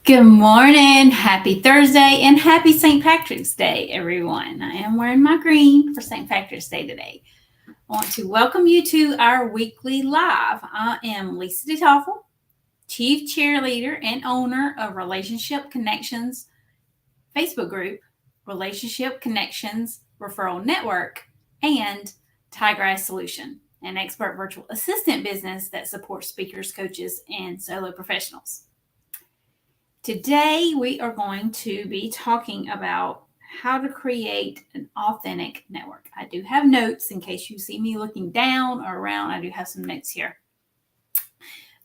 Good morning, happy Thursday, and happy St. Patrick's Day, everyone. I am wearing my green for St. Patrick's Day today. I want to welcome you to our weekly live. I am Lisa DeToffel, Chief Cheerleader and owner of Relationship Connections Facebook group, Relationship Connections Referral Network, and Tigrass Solution, an expert virtual assistant business that supports speakers, coaches, and solo professionals. Today, we are going to be talking about how to create an authentic network. I do have notes in case you see me looking down or around. I do have some notes here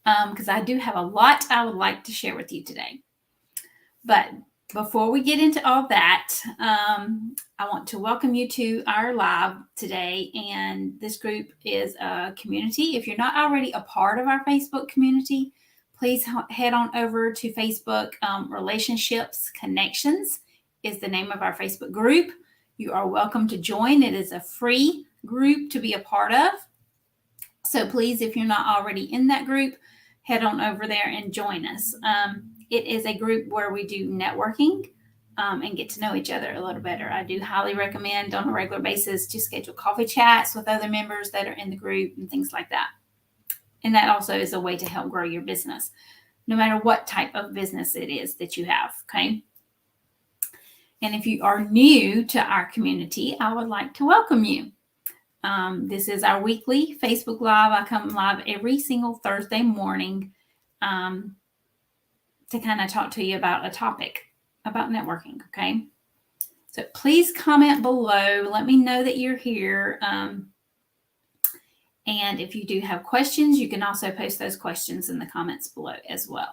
because I do have a lot I would like to share with you today. But before we get into all that, I want to welcome you to our live today. And this group is a community. If you're not already a part of our Facebook community, please head on over to Facebook. Relationships Connections is the name of our Facebook group. You are welcome to join. It is a free group to be a part of. So please, if you're not already in that group, head on over there and join us. It is a group where we do networking and get to know each other a little better. I do highly recommend on a regular basis to schedule coffee chats with other members that are in the group and things like that. And that also is a way to help grow your business, no matter what type of business it is that you have, okay? And if you are new to our community, I would like to welcome you. This is our weekly Facebook Live. I come live every single Thursday morning to kind of talk to you about a topic about networking, okay? So please comment below. Let me know that you're here. And if you do have questions, you can also post those questions in the comments below as well.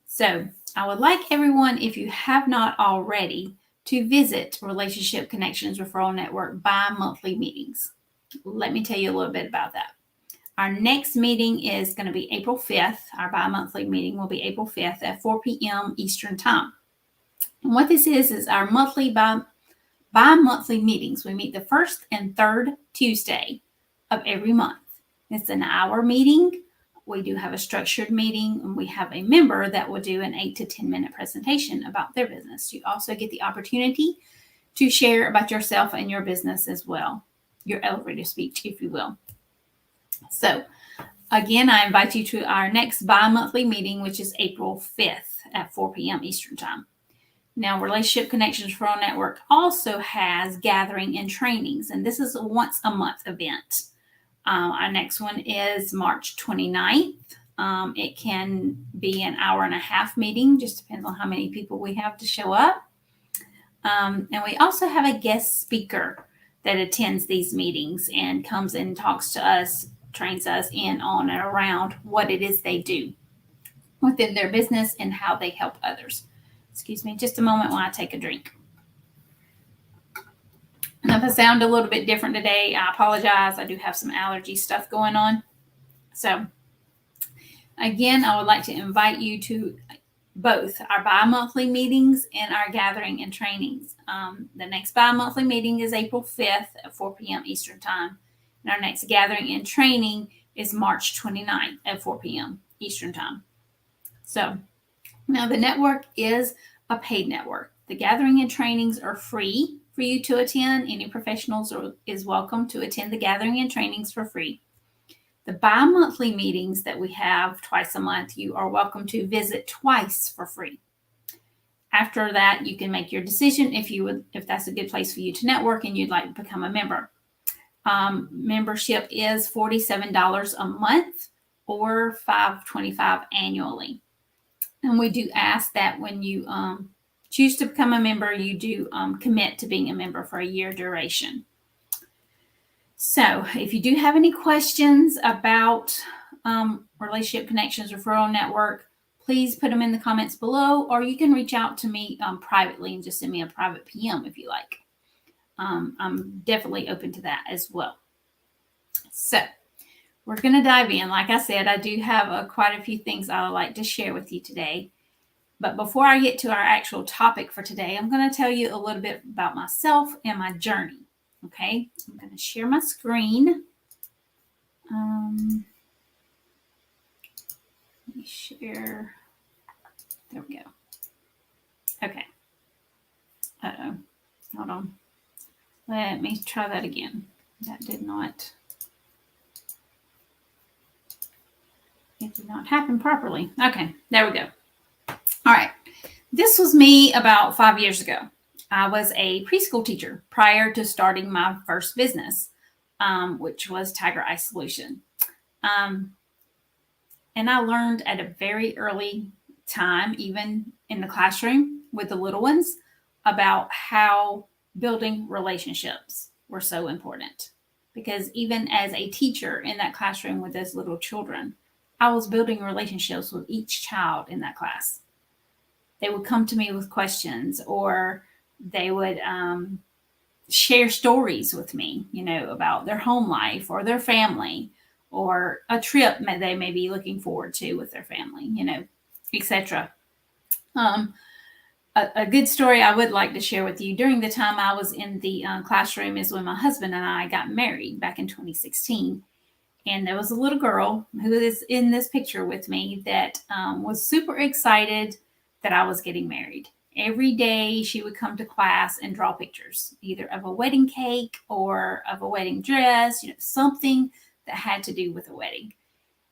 So I would like everyone, if you have not already, to visit Relationship Connections Referral Network bi-monthly meetings. Let me tell you a little bit about that. Our next meeting is going to be April 5th. Our bi-monthly meeting will be April 5th at 4 p.m. Eastern Time. And what this is our monthly bi-monthly meetings. We meet the first and third Tuesday of every month. It's an hour meeting. We do have a structured meeting, and we have a member that will do an 8 to 10 minute presentation about their business. You also get the opportunity to share about yourself and your business as well, your elevator speech, if you will. So again, I invite you to our next bi-monthly meeting, which is April 5th at 4 p.m. Eastern Time. Now, Relationship Connections Referral Network also has gathering and trainings, and this is a once a month event. Our next one is March 29th. It can be an hour and a half meeting, just depends on how many people we have to show up. And we also have a guest speaker that attends these meetings and comes and talks to us, trains us in on and around what it is they do within their business and how they help others. Excuse me just a moment while I take a drink. And if I sound a little bit different today, I apologize. I do have some allergy stuff going on. So again, I would like to invite you to both our bi-monthly meetings and our gathering and trainings. The next bi-monthly meeting is April 5th at 4 p.m. Eastern Time. And our next gathering and training is March 29th at 4 p.m. Eastern Time. So now the network is a paid network. The gathering and trainings are free for you to attend. Any professionals is welcome to attend the gathering and trainings for free. The bi-monthly meetings that we have twice a month, you are welcome to visit twice for free. After that, you can make your decision if that's a good place for you to network and you'd like to become a member. Membership is $47 a month or $525 annually. And we do ask that when you choose to become a member, you do commit to being a member for a year duration. So if you do have any questions about Relationship Connections Referral Network, please put them in the comments below, or you can reach out to me privately and just send me a private PM if you like. I'm definitely open to that as well. So we're going to dive in. Like I said, I do have quite a few things I would like to share with you today. But before I get to our actual topic for today, I'm going to tell you a little bit about myself and my journey. Okay, I'm going to share my screen. Let me share There we go. Okay. Uh-oh. Hold on. Let me try that again. That did not. It did not happen properly. Okay, there we go. All right. This was me about 5 years ago. I was a preschool teacher prior to starting my first business, which was Tiger Eye Solution. And I learned at a very early time, even in the classroom with the little ones, about how building relationships were so important. Because even as a teacher in that classroom with those little children, I was building relationships with each child in that class. They would come to me with questions, or they would share stories with me, about their home life or their family, or a trip they may be looking forward to with their family, etc. A good story I would like to share with you during the time I was in the classroom is when my husband and I got married back in 2016. And there was a little girl who is in this picture with me that was super excited that I was getting married. Every day she would come to class and draw pictures, either of a wedding cake or of a wedding dress, something that had to do with a wedding.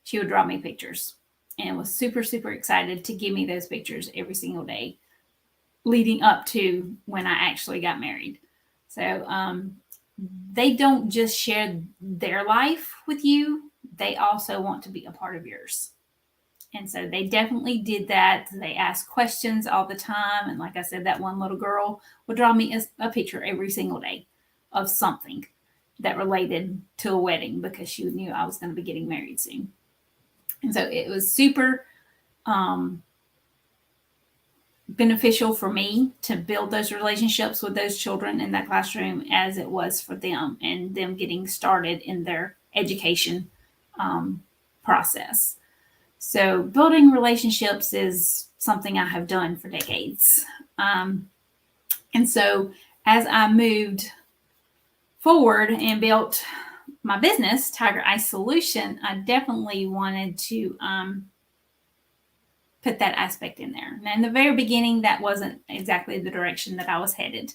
She would draw me pictures and was super, super excited to give me those pictures every single day leading up to when I actually got married. So they don't just share their life with you, they also want to be a part of yours. And so they definitely did that. They asked questions all the time. And like I said, that one little girl would draw me a picture every single day of something that related to a wedding because she knew I was going to be getting married soon. And so it was super beneficial for me to build those relationships with those children in that classroom as it was for them and them getting started in their education process. So building relationships is something I have done for decades. And so as I moved forward and built my business, Tiger Eye Solution, I definitely wanted to put that aspect in there. Now, in the very beginning, that wasn't exactly the direction that I was headed.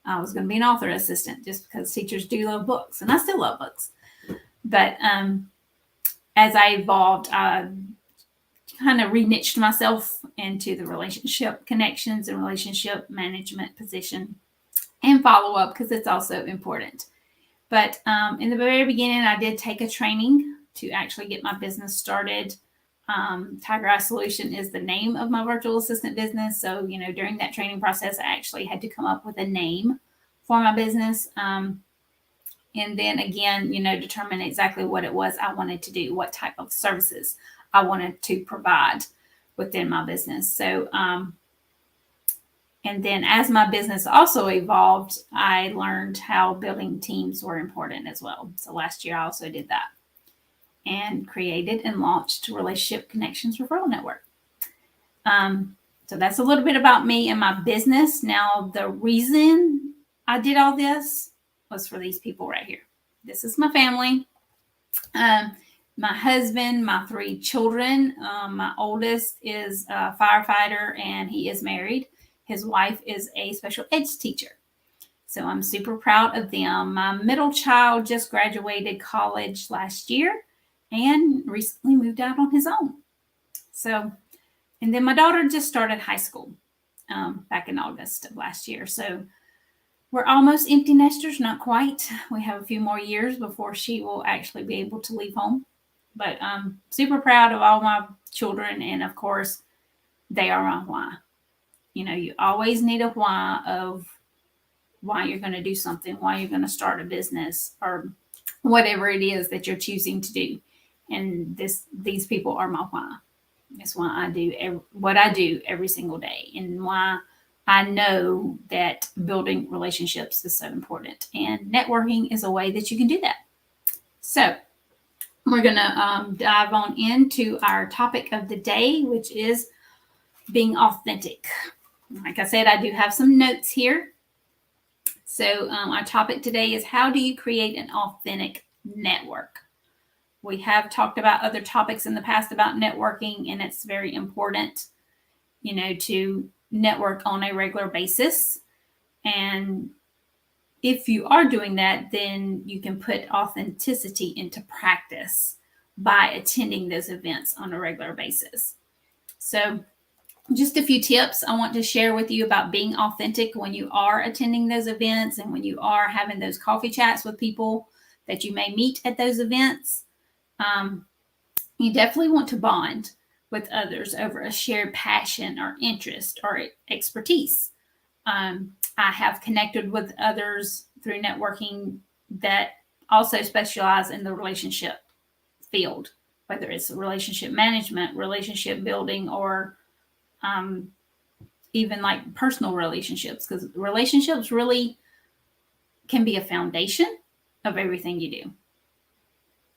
I was going to be an author assistant just because teachers do love books, and I still love books. But as I evolved, I kind of re-niched myself into the relationship connections and relationship management position and follow-up because it's also important. But in the very beginning, I did take a training to actually get my business started. Tiger Eye Solution is the name of my virtual assistant business. So, during that training process, I actually had to come up with a name for my business. And then again, determine exactly what it was I wanted to do, what type of services I wanted to provide within my business. So, and then as my business also evolved, I learned how building teams were important as well. So last year I also did that and created and launched Relationship Connections Referral Network. So that's a little bit about me and my business. Now, the reason I did all this was for these people right here. This is my family. My husband, my 3 children. My oldest is a firefighter and he is married. His wife is a special ed teacher. So I'm super proud of them. My middle child just graduated college last year and recently moved out on his own. So, and then my daughter just started high school back in August of last year. So we're almost empty nesters, not quite. We have a few more years before she will actually be able to leave home. But I'm super proud of all my children. And of course, they are my why. You always need a why of why you're going to do something, why you're going to start a business, or whatever it is that you're choosing to do. And these people are my why. It's why I do what I do every single day, and why I know that building relationships is so important. And networking is a way that you can do that. So we're going to dive on into our topic of the day, which is being authentic. Like I said, I do have some notes here. So our topic today is how do you create an authentic network? We have talked about other topics in the past about networking, and it's very important. to network on a regular basis. And if you are doing that, then you can put authenticity into practice by attending those events on a regular basis. So just a few tips I want to share with you about being authentic when you are attending those events and when you are having those coffee chats with people that you may meet at those events. You definitely want to bond with others over a shared passion or interest or expertise. I have connected with others through networking that also specialize in the relationship field, whether it's relationship management, relationship building, or even like personal relationships, because relationships really can be a foundation of everything you do,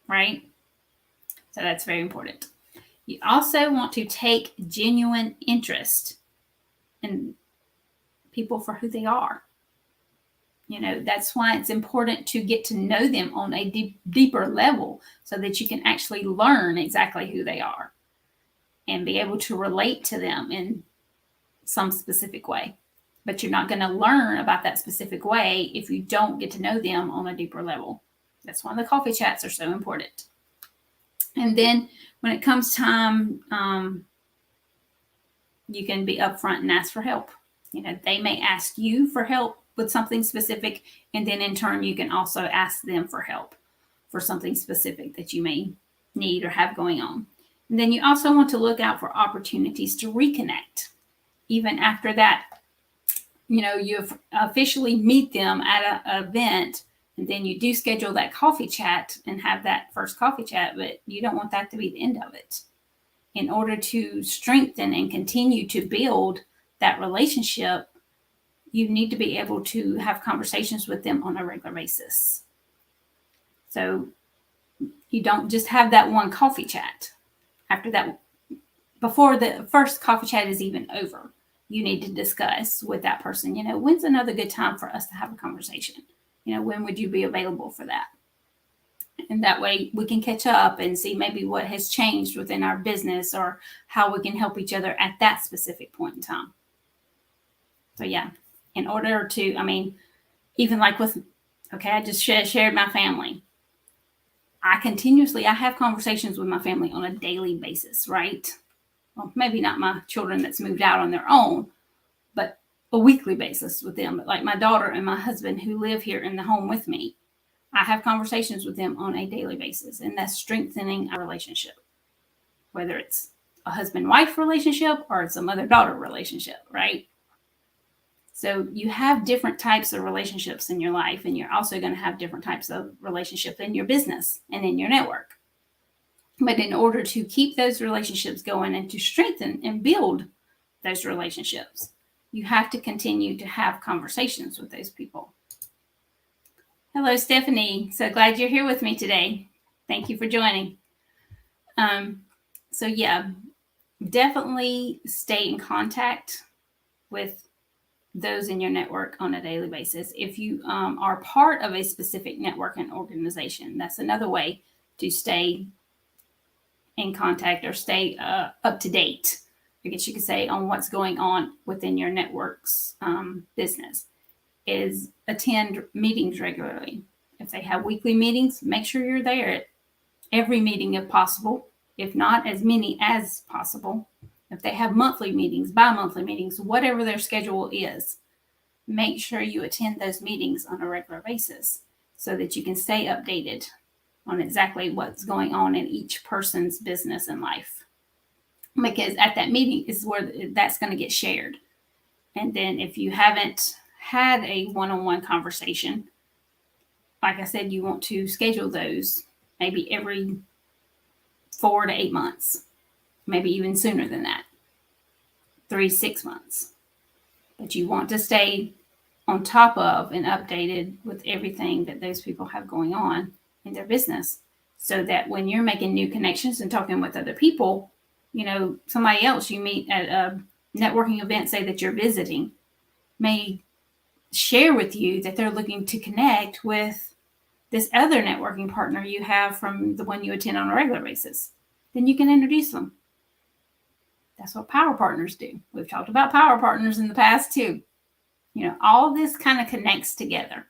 right? So that's very important. You also want to take genuine interest in people for who they are. That's why it's important to get to know them on a deeper level so that you can actually learn exactly who they are and be able to relate to them in some specific way. But you're not going to learn about that specific way if you don't get to know them on a deeper level. That's why the coffee chats are so important. And then when it comes time, you can be upfront and ask for help. They may ask you for help with something specific, and then in turn, you can also ask them for help for something specific that you may need or have going on. And then you also want to look out for opportunities to reconnect. Even after that, you officially meet them at an event, and then you do schedule that coffee chat and have that first coffee chat, but you don't want that to be the end of it. In order to strengthen and continue to build that relationship, you need to be able to have conversations with them on a regular basis. So you don't just have that one coffee chat. After that, before the first coffee chat is even over, you need to discuss with that person, when's another good time for us to have a conversation? When would you be available for that? And that way we can catch up and see maybe what has changed within our business or how we can help each other at that specific point in time. So yeah, in order to, even like I just shared my family. I have conversations with my family on a daily basis, right? Well, maybe not my children that's moved out on their own, but a weekly basis with them. But like my daughter and my husband who live here in the home with me, I have conversations with them on a daily basis, and that's strengthening our relationship, whether it's a husband-wife relationship or it's a mother-daughter relationship, right? So you have different types of relationships in your life, and you're also going to have different types of relationships in your business and in your network. But in order to keep those relationships going and to strengthen and build those relationships, you have to continue to have conversations with those people. Hello, Stephanie. So glad you're here with me today. Thank you for joining. So yeah, definitely stay in contact with those in your network on a daily basis. If you are part of a specific network and organization, that's another way to stay in contact or stay up to date, I guess you could say, on what's going on within your network's business, is attend meetings regularly. If they have weekly meetings, make sure you're there at every meeting if possible, if not as many as possible. If they have monthly meetings, bi-monthly meetings, whatever their schedule is, make sure you attend those meetings on a regular basis so that you can stay updated on exactly what's going on in each person's business and life. Because at that meeting is where that's going to get shared. And then if you haven't had a one-on-one conversation, like I said, you want to schedule those maybe every 4 to 8 months, maybe even sooner than that, 3 to 6 months. But you want to stay on top of and updated with everything that those people have going on in their business, so that when you're making new connections and talking with other people, somebody else you meet at a networking event, say that you're visiting, may share with you that they're looking to connect with this other networking partner you have from the one you attend on a regular basis. Then you can introduce them. That's what power partners do. We've talked about power partners in the past too. All of this kind of connects together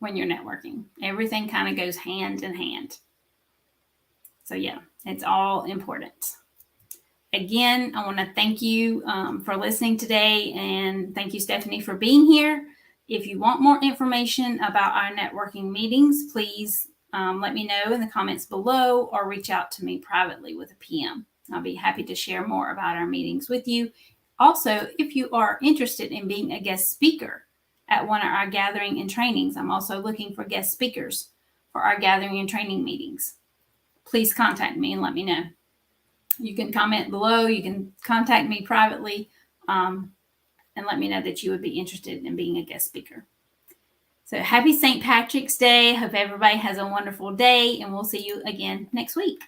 when you're networking. Everything kind of goes hand in hand. So yeah, it's all important. Again, I want to thank you for listening today, and thank you, Stephanie, for being here. If you want more information about our networking meetings, please let me know in the comments below or reach out to me privately with a PM. I'll be happy to share more about our meetings with you. Also, if you are interested in being a guest speaker at one of our gathering and trainings, I'm also looking for guest speakers for our gathering and training meetings. Please contact me and let me know. You can comment below. You can contact me privately and let me know that you would be interested in being a guest speaker. So happy St. Patrick's Day. Hope everybody has a wonderful day, and we'll see you again next week.